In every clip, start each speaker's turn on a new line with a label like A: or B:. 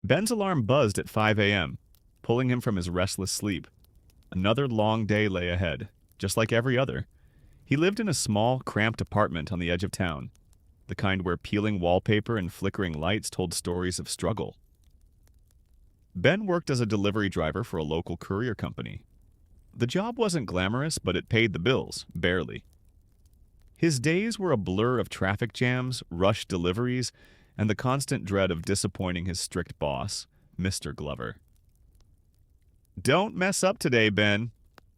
A: Ben's alarm buzzed at 5 a.m., pulling him from his restless sleep. Another long day lay ahead, just like every other. He lived in a small, cramped apartment on the edge of town, the kind where peeling wallpaper and flickering lights told stories of struggle. Ben worked as a delivery driver for a local courier company. The job wasn't glamorous, but it paid the bills, barely. His days were a blur of traffic jams, rushed deliveries, and the constant dread of disappointing his strict boss, Mr. Glover. "Don't mess up today, Ben,"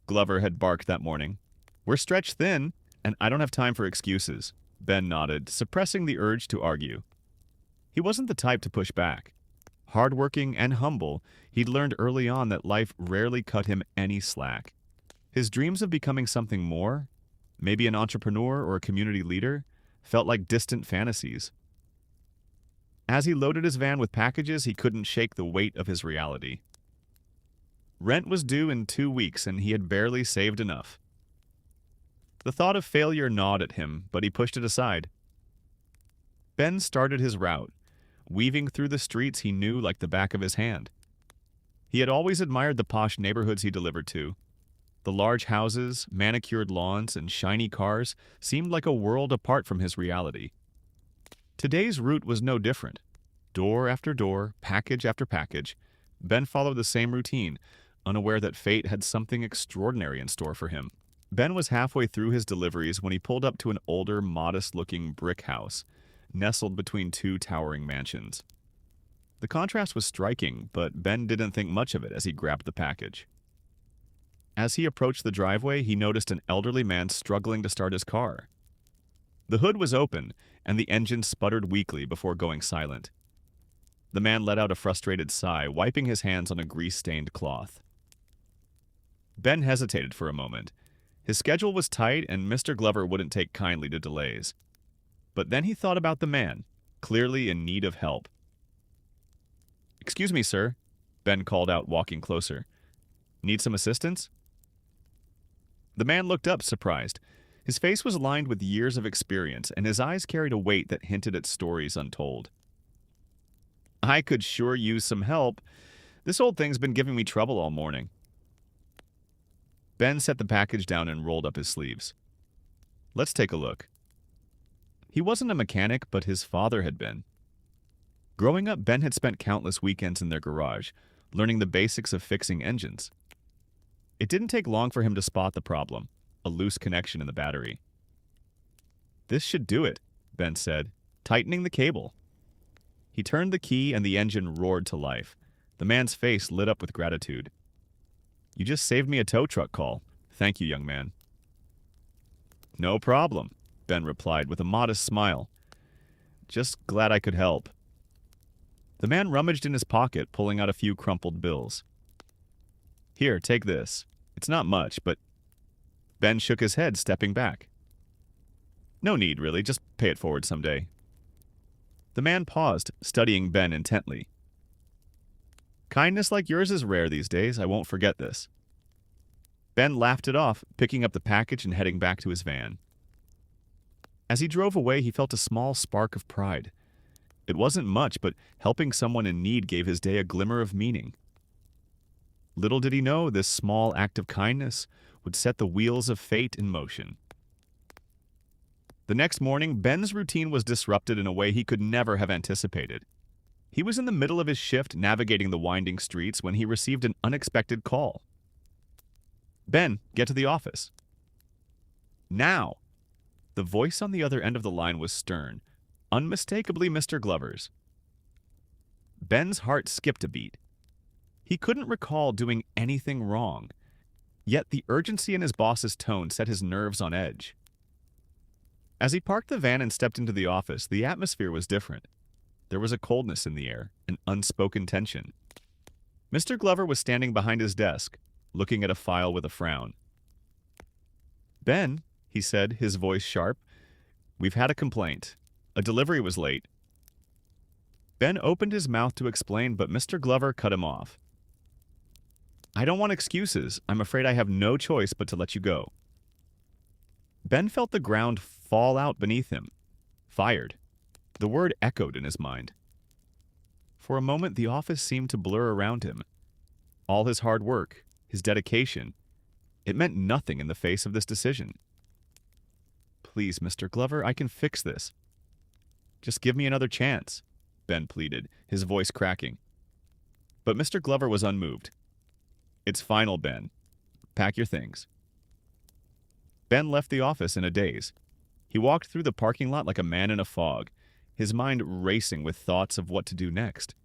A: Glover had barked that morning. "We're stretched thin, and I don't have time for excuses." Ben nodded, suppressing the urge to argue. He wasn't the type to push back. Hardworking and humble, he'd learned early on that life rarely cut him any slack. His dreams of becoming something more, maybe an entrepreneur or a community leader, felt like distant fantasies. As he loaded his van with packages, he couldn't shake the weight of his reality. Rent was due in 2 weeks, and he had barely saved enough. The thought of failure gnawed at him, but he pushed it aside. Ben started his route, weaving through the streets he knew like the back of his hand. He had always admired the posh neighborhoods he delivered to. The large houses, manicured lawns, and shiny cars seemed like a world apart from his reality. Today's route was no different. Door after door, package after package, Ben followed the same routine, unaware that fate had something extraordinary in store for him. Ben was halfway through his deliveries when he pulled up to an older, modest-looking brick house, nestled between two towering mansions. The contrast was striking, but Ben didn't think much of it as he grabbed the package. As he approached the driveway, he noticed an elderly man struggling to start his car. The hood was open, and the engine sputtered weakly before going silent. The man let out a frustrated sigh, wiping his hands on a grease-stained cloth. Ben hesitated for a moment. His schedule was tight, and Mr. Glover wouldn't take kindly to delays. But then he thought about the man, clearly in need of help. "Excuse me, sir," Ben called out, walking closer. "Need some assistance?" The man looked up, surprised. His face was lined with years of experience, and his eyes carried a weight that hinted at stories untold. "I could sure use some help. This old thing's been giving me trouble all morning." Ben set the package down and rolled up his sleeves. "Let's take a look." He wasn't a mechanic, but his father had been. Growing up, Ben had spent countless weekends in their garage, learning the basics of fixing engines. It didn't take long for him to spot the problem, a loose connection in the battery. "This should do it," Ben said, tightening the cable. He turned the key and the engine roared to life. The man's face lit up with gratitude. "You just saved me a tow truck call. Thank you, young man." "No problem," Ben replied with a modest smile. "Just glad I could help." The man rummaged in his pocket, pulling out a few crumpled bills. "Here, take this. It's not much, but—" Ben shook his head, stepping back. "No need, really. Just pay it forward someday." The man paused, studying Ben intently. "Kindness like yours is rare these days. I won't forget this." Ben laughed it off, picking up the package and heading back to his van. As he drove away, he felt a small spark of pride. It wasn't much, but helping someone in need gave his day a glimmer of meaning. Little did he know this small act of kindness would set the wheels of fate in motion. The next morning, Ben's routine was disrupted in a way he could never have anticipated. He was in the middle of his shift navigating the winding streets when he received an unexpected call. "Ben, get to the office." "Now!" The voice on the other end of the line was stern, unmistakably Mr. Glover's. Ben's heart skipped a beat. He couldn't recall doing anything wrong, yet the urgency in his boss's tone set his nerves on edge. As he parked the van and stepped into the office, the atmosphere was different. There was a coldness in the air, an unspoken tension. Mr. Glover was standing behind his desk, looking at a file with a frown. "Ben," he said, his voice sharp, "we've had a complaint. A delivery was late." Ben opened his mouth to explain, but Mr. Glover cut him off. "I don't want excuses. I'm afraid I have no choice but to let you go." Ben felt the ground fall out beneath him. Fired. The word echoed in his mind. For a moment, the office seemed to blur around him. All his hard work, his dedication, it meant nothing in the face of this decision. "Please, Mr. Glover, I can fix this. Just give me another chance," Ben pleaded, his voice cracking. But Mr. Glover was unmoved. "It's final, Ben. Pack your things." Ben left the office in a daze. He walked through the parking lot like a man in a fog, his mind racing with thoughts of what to do next.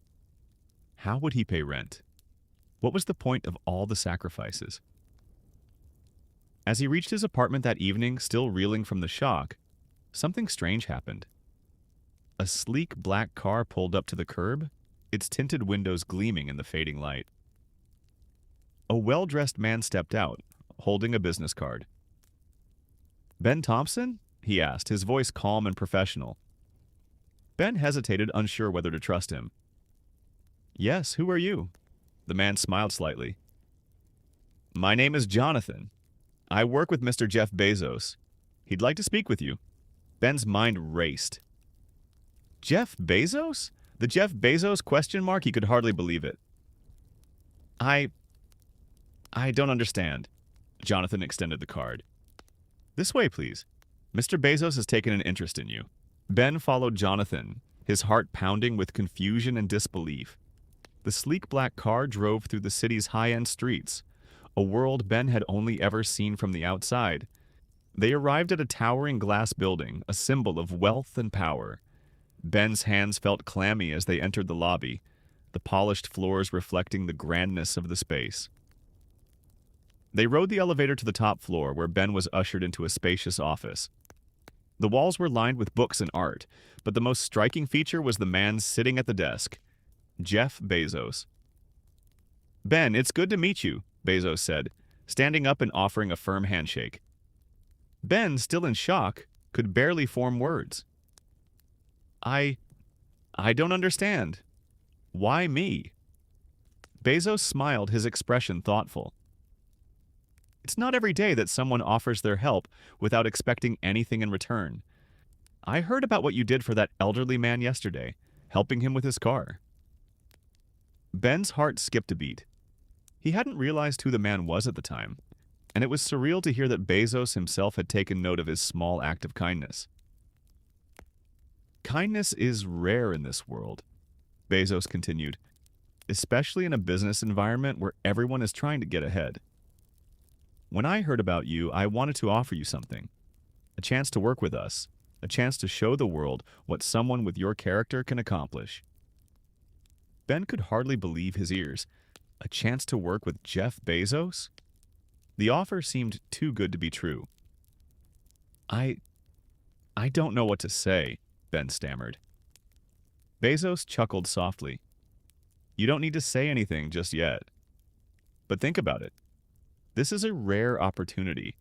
A: How would he pay rent? What was the point of all the sacrifices? As he reached his apartment that evening, still reeling from the shock, something strange happened. A sleek black car pulled up to the curb, its tinted windows gleaming in the fading light. A well-dressed man stepped out, holding a business card. "Ben Thompson?" he asked, his voice calm and professional. Ben hesitated, unsure whether to trust him. "Yes, who are you?" The man smiled slightly. "My name is Jonathan. I work with Mr. Jeff Bezos. He'd like to speak with you." Ben's mind raced. Jeff Bezos? The Jeff Bezos question mark? He could hardly believe it. I don't understand." Jonathan extended the card. "This way, please. Mr. Bezos has taken an interest in you." Ben followed Jonathan, his heart pounding with confusion and disbelief. The sleek black car drove through the city's high-end streets, a world Ben had only ever seen from the outside. They arrived at a towering glass building, a symbol of wealth and power. Ben's hands felt clammy as they entered the lobby, the polished floors reflecting the grandness of the space. They rode the elevator to the top floor, where Ben was ushered into a spacious office. The walls were lined with books and art, but the most striking feature was the man sitting at the desk, Jeff Bezos. "Ben, it's good to meet you," Bezos said, standing up and offering a firm handshake. Ben, still in shock, could barely form words. I don't understand. Why me?" Bezos smiled, his expression thoughtful. "It's not every day that someone offers their help without expecting anything in return. I heard about what you did for that elderly man yesterday, helping him with his car." Ben's heart skipped a beat. He hadn't realized who the man was at the time, and it was surreal to hear that Bezos himself had taken note of his small act of kindness. "Kindness is rare in this world," Bezos continued, "especially in a business environment where everyone is trying to get ahead. When I heard about you, I wanted to offer you something. A chance to work with us, a chance to show the world what someone with your character can accomplish." Ben could hardly believe his ears. A chance to work with Jeff Bezos? The offer seemed too good to be true. I don't know what to say," Ben stammered. Bezos chuckled softly. "You don't need to say anything just yet. But think about it. This is a rare opportunity,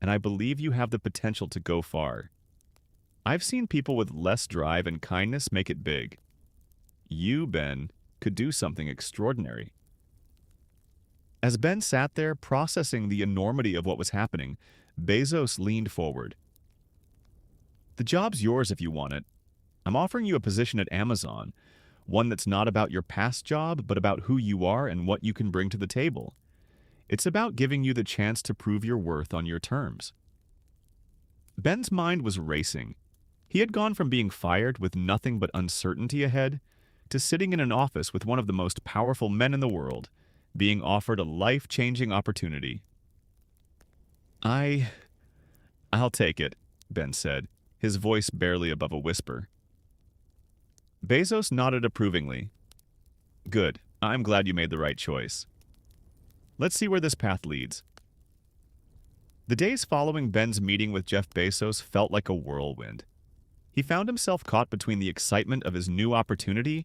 A: and I believe you have the potential to go far. I've seen people with less drive and kindness make it big. You, Ben, could do something extraordinary." As Ben sat there processing the enormity of what was happening, Bezos leaned forward. "The job's yours if you want it. I'm offering you a position at Amazon, one that's not about your past job, but about who you are and what you can bring to the table. It's about giving you the chance to prove your worth on your terms." Ben's mind was racing. He had gone from being fired with nothing but uncertainty ahead to sitting in an office with one of the most powerful men in the world, being offered a life-changing opportunity. I'll take it," Ben said, his voice barely above a whisper. Bezos nodded approvingly. "Good. I'm glad you made the right choice. Let's see where this path leads." The days following Ben's meeting with Jeff Bezos felt like a whirlwind. He found himself caught between the excitement of his new opportunity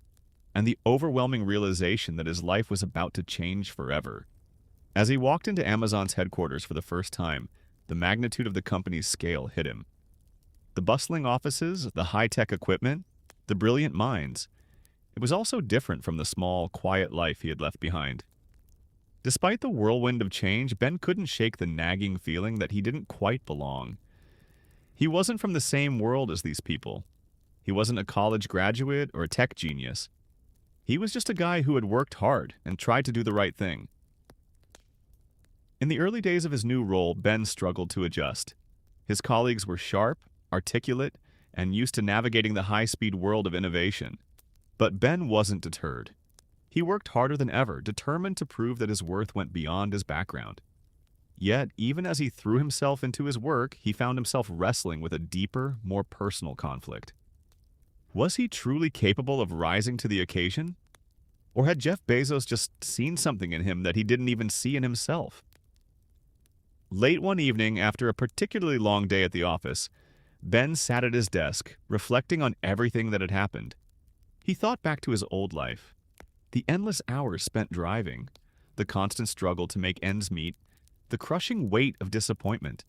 A: and the overwhelming realization that his life was about to change forever. As he walked into Amazon's headquarters for the first time, the magnitude of the company's scale hit him. The bustling offices, the high-tech equipment, the brilliant minds. It was also different from the small, quiet life he had left behind. Despite the whirlwind of change, Ben couldn't shake the nagging feeling that he didn't quite belong. He wasn't from the same world as these people. He wasn't a college graduate or a tech genius. He was just a guy who had worked hard and tried to do the right thing. In the early days of his new role, Ben struggled to adjust. His colleagues were sharp, articulate, and used to navigating the high-speed world of innovation. But Ben wasn't deterred. He worked harder than ever, determined to prove that his worth went beyond his background. Yet, even as he threw himself into his work, he found himself wrestling with a deeper, more personal conflict. Was he truly capable of rising to the occasion? Or had Jeff Bezos just seen something in him that he didn't even see in himself? Late one evening, after a particularly long day at the office, Ben sat at his desk, reflecting on everything that had happened. He thought back to his old life. The endless hours spent driving, the constant struggle to make ends meet, the crushing weight of disappointment.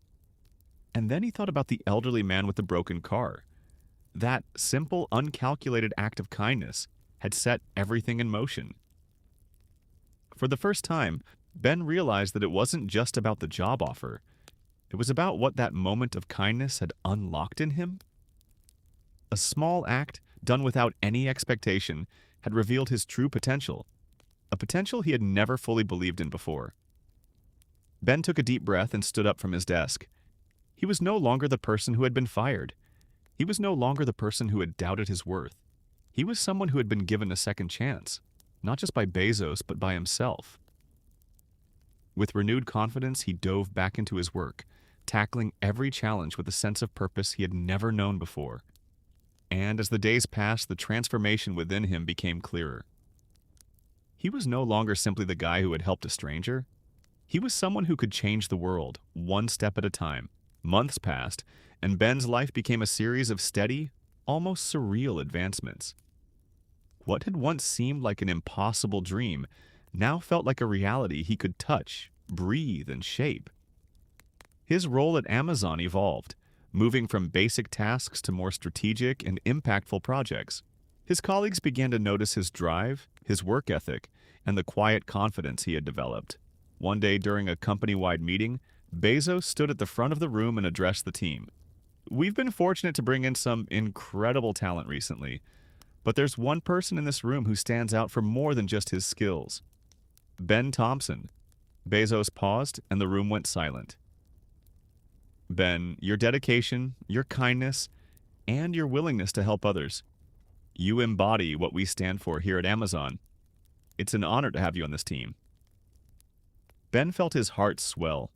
A: And then he thought about the elderly man with the broken car. That simple, uncalculated act of kindness had set everything in motion. For the first time, Ben realized that it wasn't just about the job offer. It was about what that moment of kindness had unlocked in him. A small act, done without any expectation, had revealed his true potential, a potential he had never fully believed in before. Ben took a deep breath and stood up from his desk. He was no longer the person who had been fired. He was no longer the person who had doubted his worth. He was someone who had been given a second chance, not just by Bezos, but by himself. With renewed confidence, he dove back into his work, tackling every challenge with a sense of purpose he had never known before. And as the days passed, the transformation within him became clearer. He was no longer simply the guy who had helped a stranger. He was someone who could change the world, one step at a time. Months passed, and Ben's life became a series of steady, almost surreal advancements. What had once seemed like an impossible dream now felt like a reality he could touch, breathe, and shape. His role at Amazon evolved, moving from basic tasks to more strategic and impactful projects. His colleagues began to notice his drive, his work ethic, and the quiet confidence he had developed. One day during a company-wide meeting, Bezos stood at the front of the room and addressed the team. "We've been fortunate to bring in some incredible talent recently, but there's one person in this room who stands out for more than just his skills. Ben Thompson." Bezos paused, and the room went silent. "Ben, your dedication, your kindness, and your willingness to help others. You embody what we stand for here at Amazon. It's an honor to have you on this team." Ben felt his heart swell.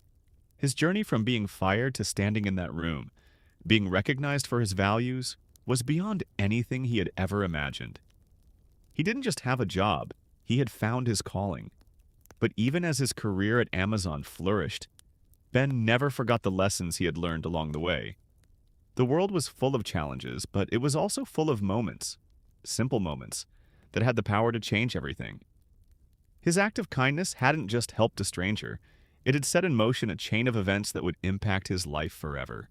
A: His journey from being fired to standing in that room, being recognized for his values, was beyond anything he had ever imagined. He didn't just have a job, he had found his calling. But even as his career at Amazon flourished, Ben never forgot the lessons he had learned along the way. The world was full of challenges, but it was also full of moments, simple moments, that had the power to change everything. His act of kindness hadn't just helped a stranger, it had set in motion a chain of events that would impact his life forever.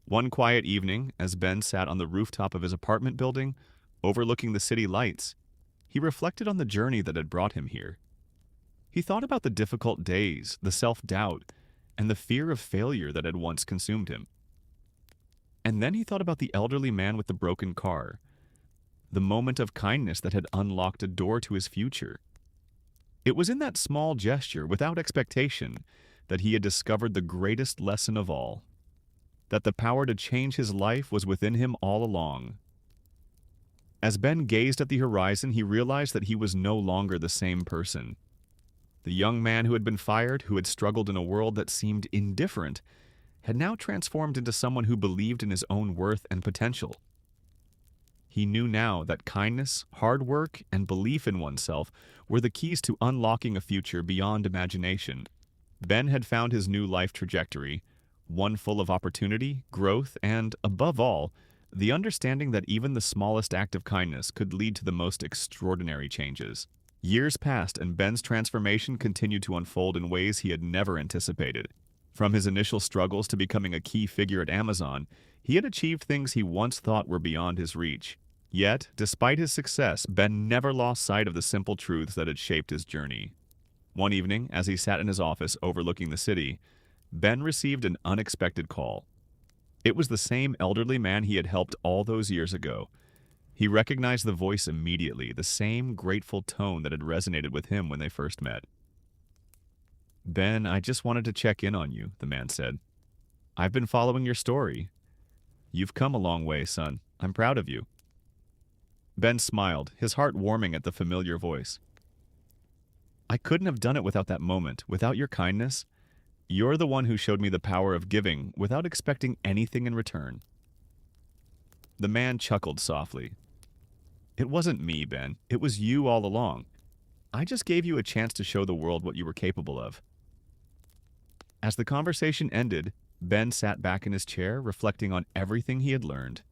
A: One quiet evening, as Ben sat on the rooftop of his apartment building, overlooking the city lights, he reflected on the journey that had brought him here. He thought about the difficult days, the self-doubt, and the fear of failure that had once consumed him. And then he thought about the elderly man with the broken car, the moment of kindness that had unlocked a door to his future. It was in that small gesture, without expectation, that he had discovered the greatest lesson of all, that the power to change his life was within him all along. As Ben gazed at the horizon, he realized that he was no longer the same person. The young man who had been fired, who had struggled in a world that seemed indifferent, had now transformed into someone who believed in his own worth and potential. He knew now that kindness, hard work, and belief in oneself were the keys to unlocking a future beyond imagination. Ben had found his new life trajectory, one full of opportunity, growth, and, above all, the understanding that even the smallest act of kindness could lead to the most extraordinary changes. Years passed, and Ben's transformation continued to unfold in ways he had never anticipated. From his initial struggles to becoming a key figure at Amazon, he had achieved things he once thought were beyond his reach. Yet, despite his success, Ben never lost sight of the simple truths that had shaped his journey. One evening, as he sat in his office overlooking the city, Ben received an unexpected call. It was the same elderly man he had helped all those years ago. He recognized the voice immediately, the same grateful tone that had resonated with him when they first met. "Ben, I just wanted to check in on you," the man said. "I've been following your story. You've come a long way, son. I'm proud of you." Ben smiled, his heart warming at the familiar voice. "I couldn't have done it without that moment, without your kindness. You're the one who showed me the power of giving without expecting anything in return." The man chuckled softly. "It wasn't me, Ben. It was you all along. I just gave you a chance to show the world what you were capable of." As the conversation ended, Ben sat back in his chair, reflecting on everything he had learned.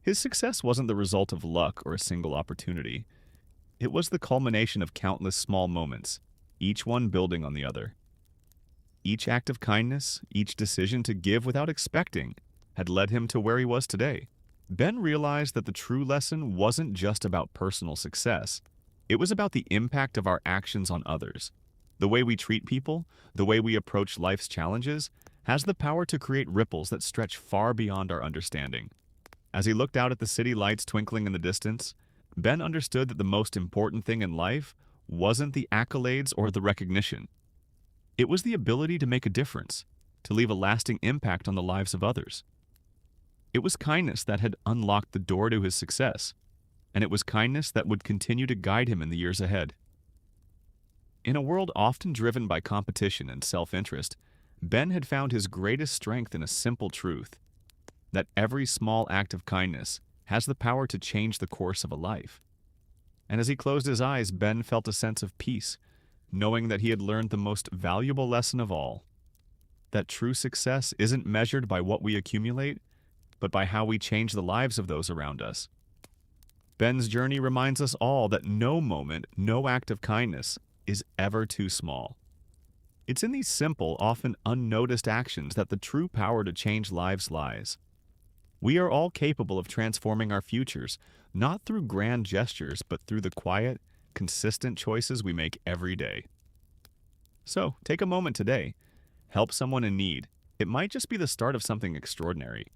A: His success wasn't the result of luck or a single opportunity. It was the culmination of countless small moments, each one building on the other. Each act of kindness, each decision to give without expecting, had led him to where he was today. Ben realized that the true lesson wasn't just about personal success. It was about the impact of our actions on others. The way we treat people, the way we approach life's challenges, has the power to create ripples that stretch far beyond our understanding. As he looked out at the city lights twinkling in the distance, Ben understood that the most important thing in life wasn't the accolades or the recognition. It was the ability to make a difference, to leave a lasting impact on the lives of others. It was kindness that had unlocked the door to his success, and it was kindness that would continue to guide him in the years ahead. In a world often driven by competition and self-interest, Ben had found his greatest strength in a simple truth: that every small act of kindness has the power to change the course of a life. And as he closed his eyes, Ben felt a sense of peace, knowing that he had learned the most valuable lesson of all: that true success isn't measured by what we accumulate, but by how we change the lives of those around us. Ben's journey reminds us all that no moment, no act of kindness is ever too small. It's in these simple, often unnoticed actions that the true power to change lives lies. We are all capable of transforming our futures, not through grand gestures, but through the quiet, consistent choices we make every day. So, take a moment today. Help someone in need. It might just be the start of something extraordinary.